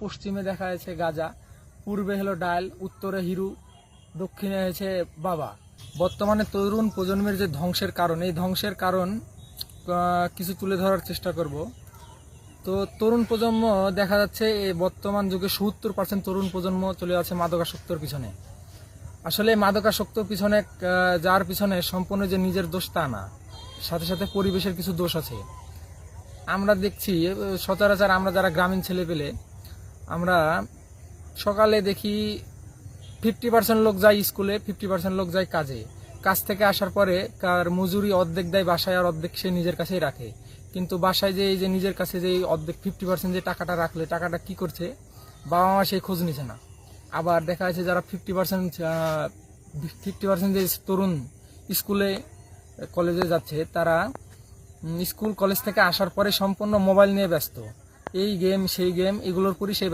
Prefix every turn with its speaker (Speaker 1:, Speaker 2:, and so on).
Speaker 1: পশ্চিমে দেখা যাচ্ছে গাজা, পূর্বে হলো ডায়াল, উত্তরে হিরু, দক্ষিণে হয়েছে বাবা। বর্তমানে তরুণ প্রজন্মের যে ধ্বংসের কারণ, এই ধ্বংসের কারণ কিছু তুলে ধরার চেষ্টা করব। তো তরুণ প্রজন্ম দেখা যাচ্ছে এই বর্তমান যুগে 70% তরুণ প্রজন্ম চলে যাচ্ছে মাদকাসক্তর পিছনে। আসলে মাদকাসক্তর পিছনে যার পিছনে সম্পূর্ণ যে নিজের দোষ তা না, সাথে সাথে পরিবেশের কিছু দোষ আছে। আমরা দেখছি সচরাচর আমরা যারা গ্রামীণ ছেলে পেলে, আমরা সকালে দেখি 50% লোক যায় স্কুলে, 50% লোক যায় কাজে। কাজ থেকে আসার পরে কার মজুরি অর্ধেক দেয় বাসায়, আর অর্ধেক সে নিজের কাছেই রাখে। কিন্তু বাসায় যে এই যে নিজের কাছে যে অর্ধেক 50% যে টাকাটা রাখলে, টাকাটা কি করছে বাবা মা সেই খোঁজ নিছে না। আবার দেখা যাচ্ছে যারা 50% যে তরুণ স্কুলে কলেজে যাচ্ছে, তারা স্কুল কলেজ থেকে আসার পরে সম্পূর্ণ মোবাইল নিয়ে ব্যস্ত। এই গেম সেই গেম এগুলোর পরই সে